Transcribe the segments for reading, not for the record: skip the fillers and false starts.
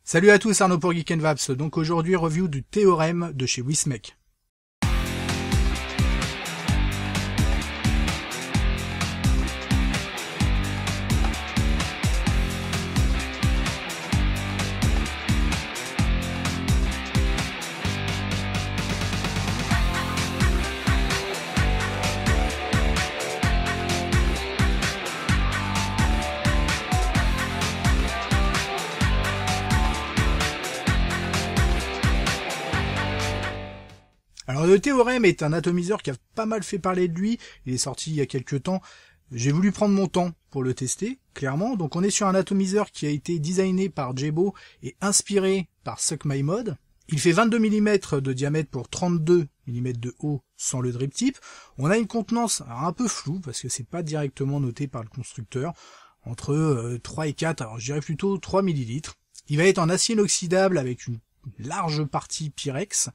Salut à tous, Arnaud pour Geek & Vapes. Donc aujourd'hui, review du théorème de chez Wismec. Alors le théorème est un atomiseur qui a pas mal fait parler de lui, il est sorti il y a quelques temps. J'ai voulu prendre mon temps pour le tester, clairement. Donc on est sur un atomiseur qui a été designé par Jebo et inspiré par Suckmymod. Il fait 22 mm de diamètre pour 32 mm de haut sans le drip tip. On a une contenance un peu floue parce que c'est pas directement noté par le constructeur, entre 3 et 4, alors je dirais plutôt 3 ml. Il va être en acier inoxydable avec une large partie Pyrex.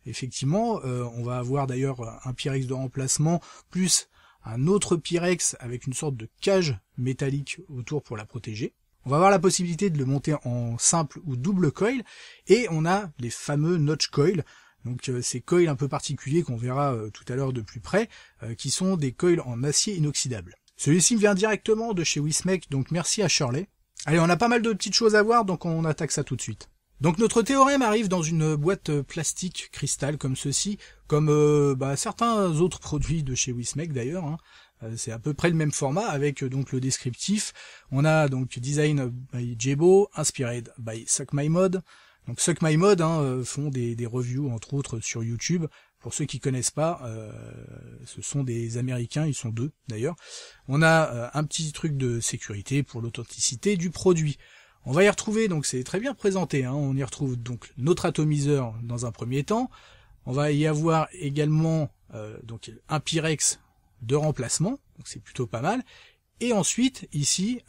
Effectivement, on va avoir d'ailleurs un Pyrex de remplacement, plus un autre Pyrex avec une sorte de cage métallique autour pour la protéger. On va avoir la possibilité de le monter en simple ou double coil, et on a les fameux notch coils, donc ces coils un peu particuliers qu'on verra tout à l'heure de plus près, qui sont des coils en acier inoxydable. Celui-ci vient directement de chez Wismec, donc merci à Shirley. Allez, on a pas mal de petites choses à voir, donc on attaque ça tout de suite. Donc notre théorème arrive dans une boîte plastique cristal comme ceci, comme certains autres produits de chez Wismec d'ailleurs, hein. C'est à peu près le même format avec donc le descriptif. On a donc design by Jebo, inspired by Suckmymod. Donc Suckmymod font des reviews entre autres sur YouTube. Pour ceux qui connaissent pas, ce sont des Américains, ils sont deux d'ailleurs. On a un petit truc de sécurité pour l'authenticité du produit. On va y retrouver, donc c'est très bien présenté, hein, on y retrouve donc notre atomiseur dans un premier temps. On va y avoir également donc un Pyrex de remplacement, donc c'est plutôt pas mal. Et ensuite, ici,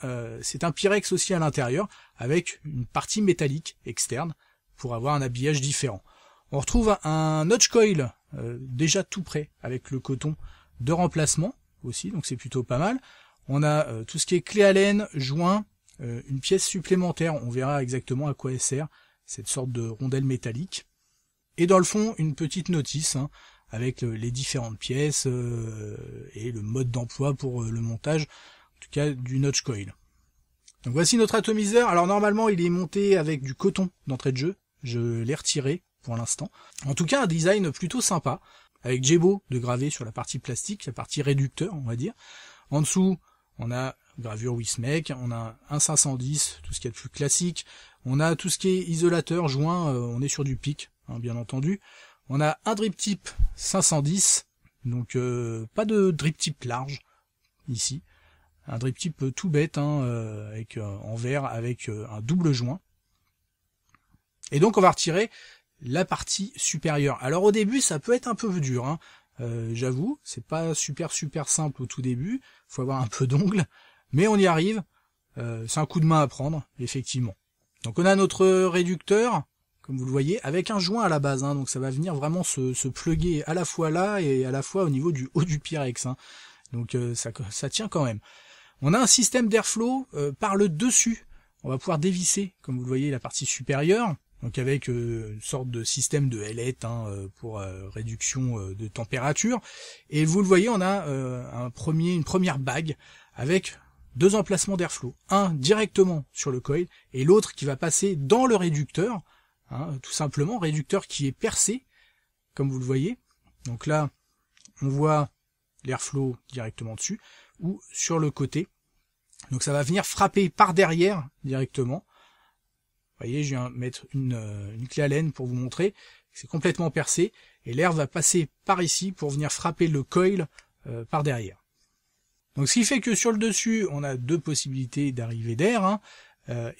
c'est un Pyrex aussi à l'intérieur, avec une partie métallique externe, pour avoir un habillage différent. On retrouve un notch coil déjà tout prêt, avec le coton de remplacement aussi, donc c'est plutôt pas mal. On a tout ce qui est clé Allen, joint, une pièce supplémentaire, on verra exactement à quoi elle sert, cette sorte de rondelle métallique. Et dans le fond, une petite notice, avec les différentes pièces et le mode d'emploi pour le montage, en tout cas du notch coil. Donc voici notre atomiseur. Alors normalement, il est monté avec du coton d'entrée de jeu, je l'ai retiré pour l'instant. En tout cas, un design plutôt sympa, avec Jebo de gravé sur la partie plastique, la partie réducteur, on va dire. En dessous, on a gravure Wismec, on a un 510, tout ce qui est le plus classique, on a tout ce qui est isolateur, joint, on est sur du PIC, bien entendu. On a un drip tip 510, donc pas de drip tip large, ici. Un drip tip tout bête, avec en verre, avec un double joint. Et donc on va retirer la partie supérieure. Alors au début, ça peut être un peu dur, j'avoue, c'est pas super simple au tout début, faut avoir un peu d'ongles, mais on y arrive, c'est un coup de main à prendre, effectivement. Donc on a notre réducteur, comme vous le voyez, avec un joint à la base, donc ça va venir vraiment se plugger à la fois là et à la fois au niveau du haut du Pyrex, donc ça tient quand même. On a un système d'airflow par le dessus, on va pouvoir dévisser, comme vous le voyez, la partie supérieure, donc avec une sorte de système de ailette pour réduction de température. Et vous le voyez, on a une première bague avec deux emplacements d'airflow. Un directement sur le coil et l'autre qui va passer dans le réducteur, tout simplement, réducteur qui est percé, comme vous le voyez. Donc là, on voit l'airflow directement dessus ou sur le côté. Donc ça va venir frapper par derrière directement. Vous voyez, je viens mettre une clé Allen pour vous montrer que c'est complètement percé et l'air va passer par ici pour venir frapper le coil par derrière. Donc ce qui fait que sur le dessus, on a deux possibilités d'arrivée d'air,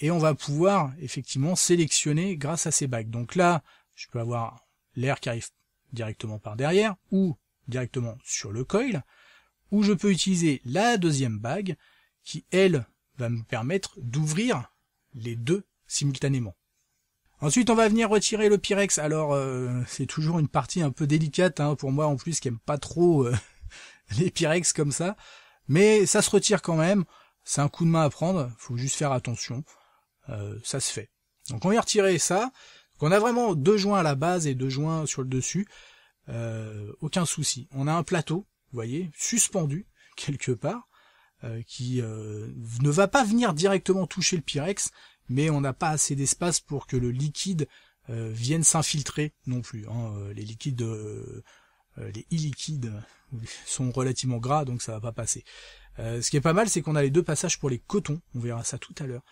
et on va pouvoir effectivement sélectionner grâce à ces bagues. Donc là, je peux avoir l'air qui arrive directement par derrière ou directement sur le coil, ou je peux utiliser la deuxième bague qui, elle, va me permettre d'ouvrir les deux simultanément. Ensuite, on va venir retirer le Pyrex. Alors, c'est toujours une partie un peu délicate pour moi en plus qui aime pas trop les Pyrex comme ça. Mais ça se retire quand même. C'est un coup de main à prendre. Faut juste faire attention. Ça se fait. Donc on vient retirer ça. Donc on a vraiment 2 joints à la base et 2 joints sur le dessus. Aucun souci. On a un plateau, vous voyez, suspendu quelque part, qui ne va pas venir directement toucher le Pyrex, mais on n'a pas assez d'espace pour que le liquide vienne s'infiltrer non plus. Les liquides, les e-liquides sont relativement gras, donc ça va pas passer. Ce qui est pas mal, c'est qu'on a les 2 passages pour les cotons. On verra ça tout à l'heure.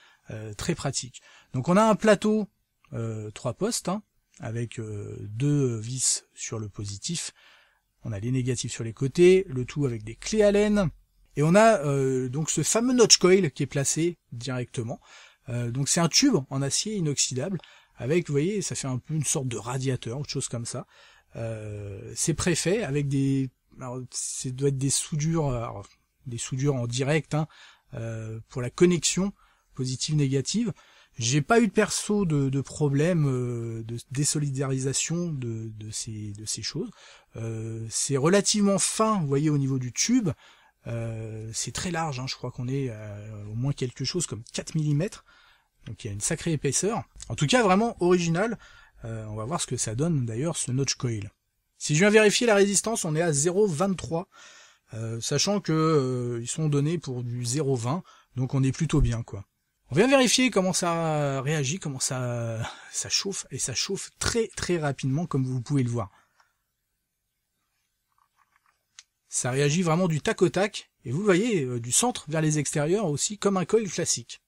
Très pratique. Donc on a un plateau 3 postes, avec 2 vis sur le positif. On a les négatifs sur les côtés, le tout avec des clés Allen. Et on a donc ce fameux notch coil qui est placé directement. Donc c'est un tube en acier inoxydable avec, vous voyez, ça fait un peu une sorte de radiateur, autre chose comme ça. C'est préfet avec des, alors ça doit être des soudures, en direct pour la connexion positive-négative. J'ai pas eu de perso de problème de désolidarisation de ces choses. C'est relativement fin, vous voyez, au niveau du tube. C'est très large, je crois qu'on est au moins quelque chose comme 4 mm. Donc il y a une sacrée épaisseur. En tout cas, vraiment original. On va voir ce que ça donne d'ailleurs, ce notch coil. Si je viens vérifier la résistance, on est à 0,23. Sachant que ils sont donnés pour du 0,20. Donc on est plutôt bien, quoi. On vient vérifier comment ça réagit, comment ça chauffe, et ça chauffe très très rapidement comme vous pouvez le voir. Ça réagit vraiment du tac au tac, et vous le voyez, du centre vers les extérieurs aussi, comme un coil classique.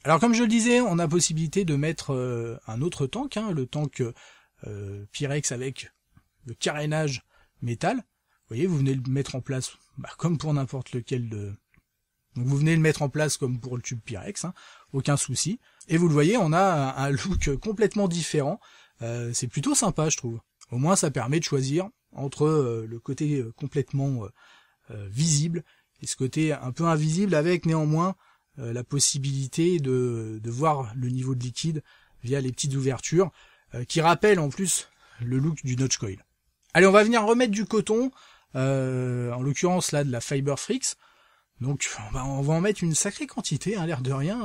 Alors comme je le disais, on a possibilité de mettre un autre tank, le tank Pyrex avec le carénage métal. Vous voyez, vous venez le mettre en place comme pour n'importe lequel de... Donc vous venez le mettre en place comme pour le tube Pyrex, aucun souci. Et vous le voyez, on a un look complètement différent. C'est plutôt sympa, je trouve. Au moins, ça permet de choisir entre le côté complètement visible et ce côté un peu invisible, avec néanmoins la possibilité de voir le niveau de liquide via les petites ouvertures, qui rappellent en plus le look du notch coil. Allez, on va venir remettre du coton, en l'occurrence là de la Fiber Frix. Donc on va en mettre une sacrée quantité, l'air de rien,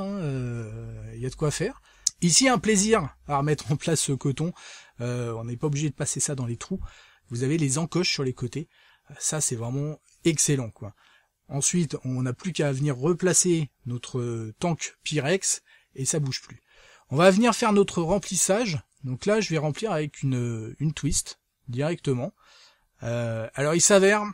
y a de quoi faire. Ici, un plaisir à remettre en place ce coton. On n'est pas obligé de passer ça dans les trous. Vous avez les encoches sur les côtés. Ça, c'est vraiment excellent, quoi. Ensuite, on n'a plus qu'à venir replacer notre tank Pyrex et ça bouge plus. On va venir faire notre remplissage. Donc là, je vais remplir avec une twist directement. Alors, il s'avère,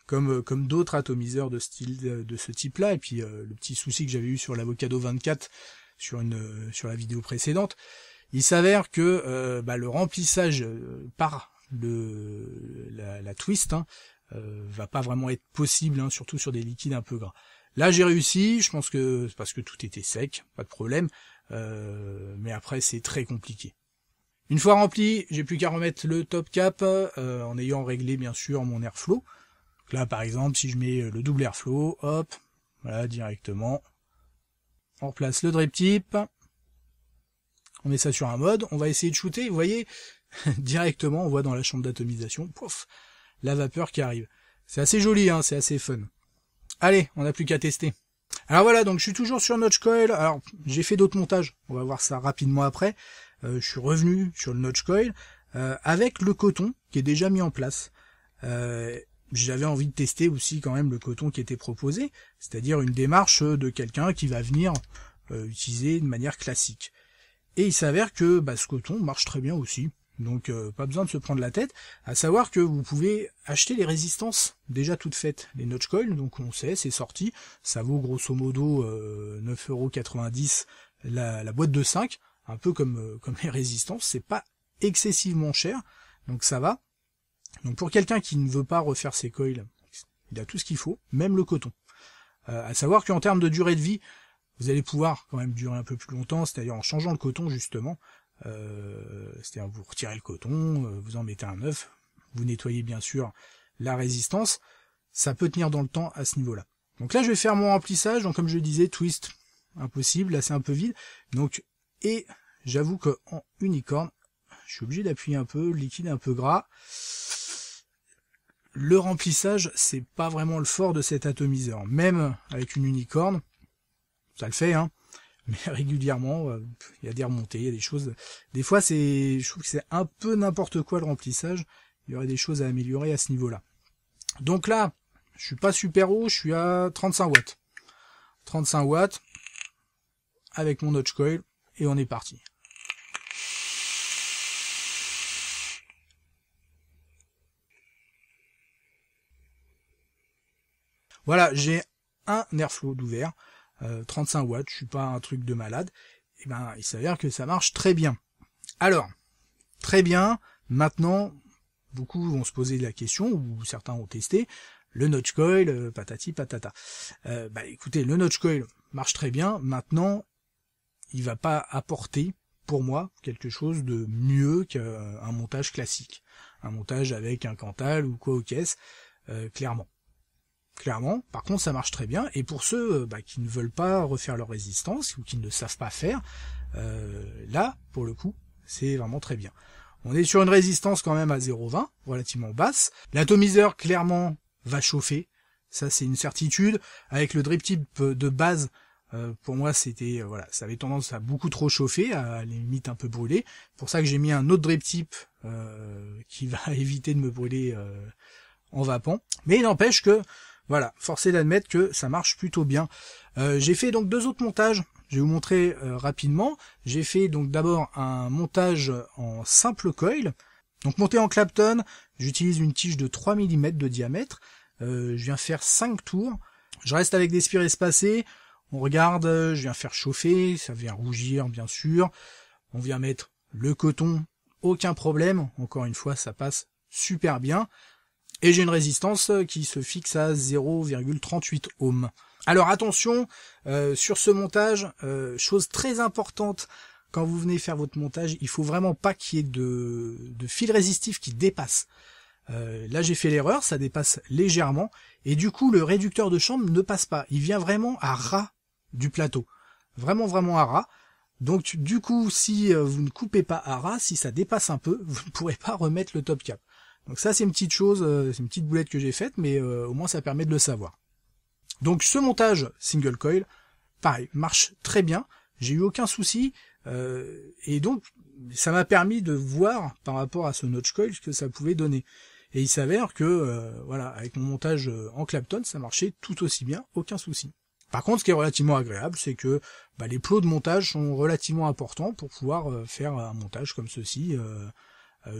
comme d'autres atomiseurs de ce type-là, et puis le petit souci que j'avais eu sur l'Avocado 24 sur la vidéo précédente, il s'avère que le remplissage par la twist va pas vraiment être possible, surtout sur des liquides un peu gras. Là j'ai réussi, je pense que c'est parce que tout était sec, pas de problème, mais après c'est très compliqué. Une fois rempli, j'ai plus qu'à remettre le top cap en ayant réglé bien sûr mon airflow. Donc là par exemple, si je mets le double airflow, hop, voilà directement. On replace le drip tip, on met ça sur un mode, on va essayer de shooter, vous voyez, directement on voit dans la chambre d'atomisation, pouf, la vapeur qui arrive. C'est assez joli, c'est assez fun. Allez, on n'a plus qu'à tester. Alors voilà, donc je suis toujours sur notch coil, alors j'ai fait d'autres montages, on va voir ça rapidement après. Je suis revenu sur le notch coil, avec le coton qui est déjà mis en place. J'avais envie de tester aussi quand même le coton qui était proposé, c'est-à-dire une démarche de quelqu'un qui va venir utiliser de manière classique. Et il s'avère que ce coton marche très bien aussi, donc pas besoin de se prendre la tête, à savoir que vous pouvez acheter les résistances déjà toutes faites, les notch coil, donc on sait, c'est sorti, ça vaut grosso modo 9,90 € la boîte de 5, un peu comme les résistances, c'est pas excessivement cher, donc ça va. Donc pour quelqu'un qui ne veut pas refaire ses coils, il a tout ce qu'il faut, même le coton. À savoir qu'en termes de durée de vie, vous allez pouvoir quand même durer un peu plus longtemps, c'est-à-dire en changeant le coton justement. C'est-à-dire vous retirez le coton, vous en mettez un neuf, vous nettoyez bien sûr la résistance, ça peut tenir dans le temps à ce niveau-là. Donc là je vais faire mon remplissage, donc comme je le disais, twist impossible, là c'est un peu vide. Donc et j'avoue que en unicorne, je suis obligé d'appuyer un peu, le liquide est un peu gras. Le remplissage, c'est pas vraiment le fort de cet atomiseur. Même avec une unicorne, ça le fait, hein, mais régulièrement, il y a des remontées, il y a des choses... Des fois, je trouve que c'est un peu n'importe quoi le remplissage, il y aurait des choses à améliorer à ce niveau-là. Donc là, je suis pas super haut, je suis à 35 watts. 35 watts, avec mon notch coil, et on est parti. Voilà, j'ai un airflow d'ouvert, 35 watts, je suis pas un truc de malade, et ben il s'avère que ça marche très bien. Alors, très bien, maintenant, beaucoup vont se poser la question, ou certains ont testé, le notch coil, patati patata. Écoutez, le notch coil marche très bien, maintenant, il va pas apporter, pour moi, quelque chose de mieux qu'un montage classique. Un montage avec un Cantal ou quoi aux caisses, clairement. Clairement, par contre ça marche très bien, et pour ceux qui ne veulent pas refaire leur résistance, ou qui ne le savent pas faire, là, pour le coup, c'est vraiment très bien. On est sur une résistance quand même à 0,20, relativement basse. L'atomiseur, clairement, va chauffer, ça c'est une certitude. Avec le drip tip de base, pour moi c'était, ça avait tendance à beaucoup trop chauffer, à la limite un peu brûler. C'est pour ça que j'ai mis un autre drip tip qui va éviter de me brûler en vapant. Mais il n'empêche que, voilà, force est d'admettre que ça marche plutôt bien. J'ai fait donc 2 autres montages, je vais vous montrer rapidement. J'ai fait donc d'abord un montage en simple coil. Donc monté en Clapton, j'utilise une tige de 3 mm de diamètre. Je viens faire 5 tours. Je reste avec des spires espacées. On regarde, je viens faire chauffer, ça vient rougir bien sûr. On vient mettre le coton, aucun problème. Encore une fois, ça passe super bien. Et j'ai une résistance qui se fixe à 0,38 ohms. Alors attention, sur ce montage, chose très importante, quand vous venez faire votre montage, il faut vraiment pas qu'il y ait de fil résistif qui dépasse. Là j'ai fait l'erreur, ça dépasse légèrement, et du coup le réducteur de chambre ne passe pas. Il vient vraiment à ras du plateau. Vraiment à ras. Donc du coup, si vous ne coupez pas à ras, si ça dépasse un peu, vous ne pourrez pas remettre le top cap. Donc ça c'est une petite chose, c'est une petite boulette que j'ai faite, mais au moins ça permet de le savoir. Donc ce montage single coil, pareil, marche très bien, j'ai eu aucun souci, et donc ça m'a permis de voir par rapport à ce notch coil ce que ça pouvait donner. Et il s'avère que avec mon montage en Clapton, ça marchait tout aussi bien, aucun souci. Par contre, ce qui est relativement agréable, c'est que les plots de montage sont relativement importants pour pouvoir faire un montage comme ceci.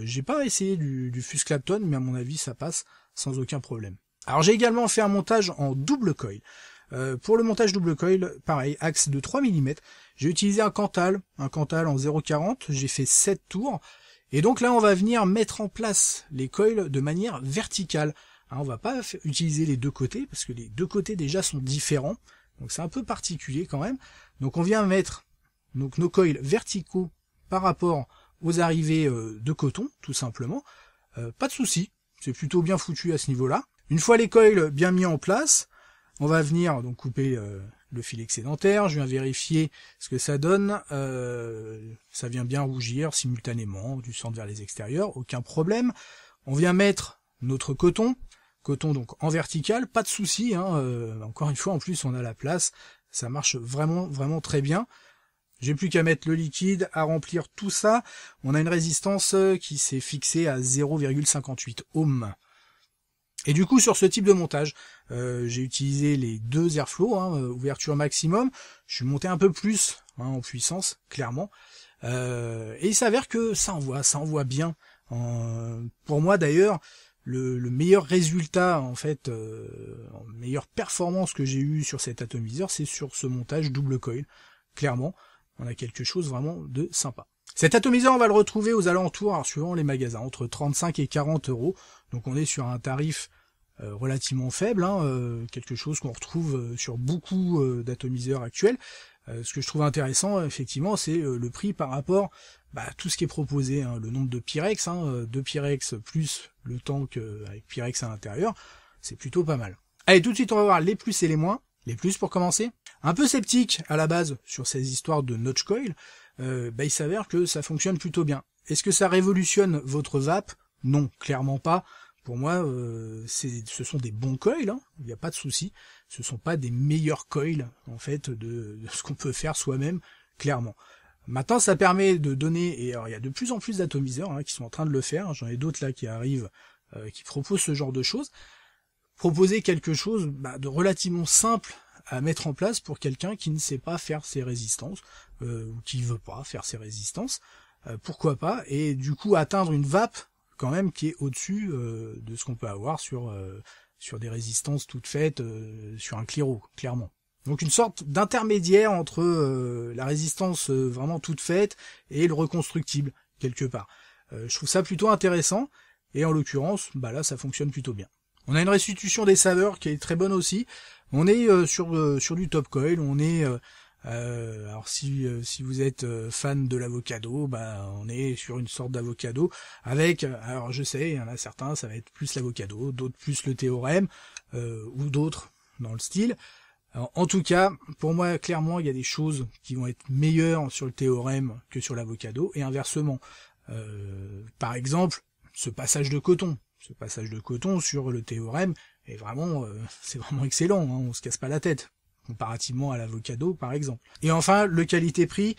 J'ai pas essayé du Fuse Clapton, mais à mon avis ça passe sans aucun problème. Alors j'ai également fait un montage en double coil. Pour le montage double coil, pareil, axe de 3 mm. J'ai utilisé un Cantal en 0,40, j'ai fait 7 tours. Et donc là on va venir mettre en place les coils de manière verticale. On va pas utiliser les deux côtés, parce que les deux côtés déjà sont différents. Donc c'est un peu particulier quand même. Donc on vient mettre nos coils verticaux par rapport aux arrivées de coton, tout simplement. Pas de souci, c'est plutôt bien foutu à ce niveau-là. Une fois les coils bien mis en place, on va venir donc couper le fil excédentaire. Je viens vérifier ce que ça donne. Ça vient bien rougir simultanément du centre vers les extérieurs, aucun problème. On vient mettre notre coton donc en vertical, pas de souci. Encore une fois, en plus on a la place, ça marche vraiment très bien. J'ai plus qu'à mettre le liquide, à remplir tout ça. On a une résistance qui s'est fixée à 0,58 ohms. Et du coup, sur ce type de montage, j'ai utilisé les 2 airflows, ouverture maximum. Je suis monté un peu plus en puissance, clairement. Et il s'avère que ça envoie bien. Pour moi d'ailleurs, le meilleur résultat, en fait, meilleure performance que j'ai eu sur cet atomiseur, c'est sur ce montage double coil. Clairement, on a quelque chose vraiment de sympa. Cet atomiseur, on va le retrouver aux alentours, alors suivant les magasins, entre 35 et 40 euros. Donc on est sur un tarif relativement faible, quelque chose qu'on retrouve sur beaucoup d'atomiseurs actuels. Ce que je trouve intéressant, effectivement, c'est le prix par rapport à tout ce qui est proposé, le nombre de Pyrex, 2 Pyrex plus le tank avec Pyrex à l'intérieur, c'est plutôt pas mal. Allez, tout de suite on va voir les plus et les moins. Les plus pour commencer. Un peu sceptique à la base sur ces histoires de notch coil, il s'avère que ça fonctionne plutôt bien. Est-ce que ça révolutionne votre vape? Non, clairement pas. Pour moi, ce sont des bons coils, hein, il n'y a pas de souci. Ce sont pas des meilleurs coils, en fait, de ce qu'on peut faire soi-même, clairement. Maintenant, ça permet de donner, et alors il y a de plus en plus d'atomiseurs hein, qui sont en train de le faire, j'en ai d'autres là qui arrivent, qui proposent ce genre de choses. Proposer quelque chose de relativement simple à mettre en place pour quelqu'un qui ne sait pas faire ses résistances, ou qui veut pas faire ses résistances, pourquoi pas, et du coup atteindre une vape quand même qui est au-dessus de ce qu'on peut avoir sur des résistances toutes faites sur un Cliro, clairement. Donc une sorte d'intermédiaire entre la résistance vraiment toute faite et le reconstructible, quelque part. Je trouve ça plutôt intéressant, et en l'occurrence, là ça fonctionne plutôt bien. On a une restitution des saveurs qui est très bonne aussi. On est sur du top coil, on est alors si vous êtes fan de l'avocado, on est sur une sorte d'avocado avec, alors je sais, il y en a certains, ça va être plus l'avocado, d'autres plus le théorème, ou d'autres dans le style. Alors, en tout cas, pour moi, clairement, il y a des choses qui vont être meilleures sur le théorème que sur l'avocado, et inversement. Par exemple, ce passage de coton. Ce passage de coton sur le théorème est vraiment, c'est vraiment excellent, hein, on se casse pas la tête, comparativement à l'avocado par exemple. Et enfin, le qualité-prix,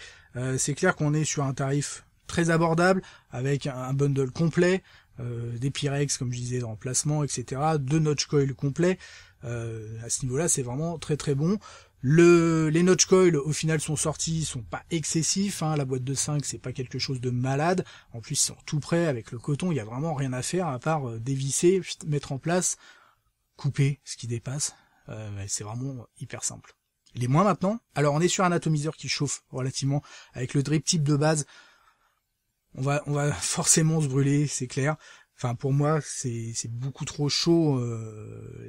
c'est clair qu'on est sur un tarif très abordable, avec un bundle complet, des Pyrex, comme je disais, de remplacement, etc., de notch coil complet. À ce niveau-là, c'est vraiment très très bon. Les notch coils au final sont sortis, sont pas excessifs, hein. La boîte de 5 c'est pas quelque chose de malade, en plus ils sont tout prêts avec le coton, il y a vraiment rien à faire à part dévisser, mettre en place, couper ce qui dépasse, c'est vraiment hyper simple. Les moins maintenant, alors on est sur un atomiseur qui chauffe relativement, avec le drip tip de base, on va forcément se brûler, c'est clair. Enfin, pour moi, c'est beaucoup trop chaud,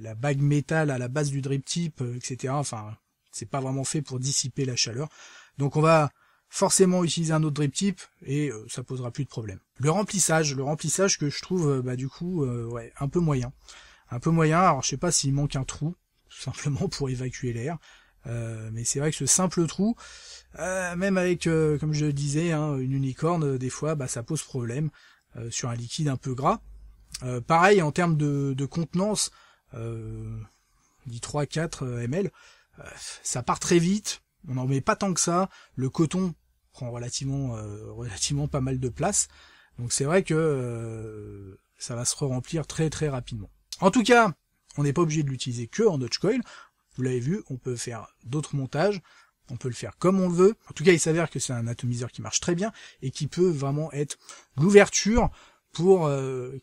la bague métal à la base du drip tip, etc. Enfin, c'est pas vraiment fait pour dissiper la chaleur. Donc on va forcément utiliser un autre drip tip et ça posera plus de problème. Le remplissage que je trouve du coup un peu moyen. Un peu moyen, alors je sais pas s'il manque un trou, tout simplement pour évacuer l'air. Mais c'est vrai que ce simple trou, même avec, comme je le disais, une unicorne, des fois, ça pose problème sur un liquide un peu gras. Pareil, en termes de contenance, dit 3-4 ml, ça part très vite, on n'en met pas tant que ça, le coton prend relativement pas mal de place, donc c'est vrai que ça va se remplir très très rapidement. En tout cas, on n'est pas obligé de l'utiliser que en notch coil. Vous l'avez vu, on peut faire d'autres montages, on peut le faire comme on le veut. En tout cas, il s'avère que c'est un atomiseur qui marche très bien et qui peut vraiment être l'ouverture pour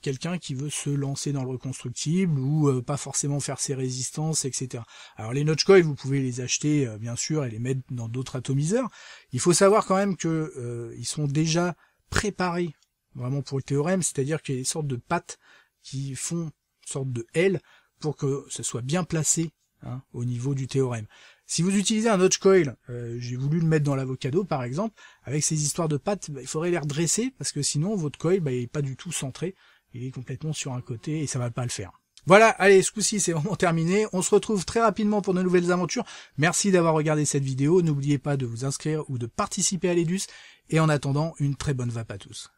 quelqu'un qui veut se lancer dans le reconstructible ou pas forcément faire ses résistances, etc. Alors les notch coils, vous pouvez les acheter bien sûr et les mettre dans d'autres atomiseurs. Il faut savoir quand même que ils sont déjà préparés vraiment pour le théorème, c'est-à-dire qu'il y a des sortes de pattes qui font une sorte de L pour que ce soit bien placé au niveau du théorème. Si vous utilisez un notch coil, j'ai voulu le mettre dans l'avocado par exemple, avec ces histoires de pattes, il faudrait les redresser parce que sinon votre coil il est pas du tout centré, il est complètement sur un côté et ça va pas le faire. Voilà, allez, ce coup-ci c'est vraiment terminé, on se retrouve très rapidement pour de nouvelles aventures. Merci d'avoir regardé cette vidéo, n'oubliez pas de vous inscrire ou de participer à l'EDUS, et en attendant, une très bonne vape à tous.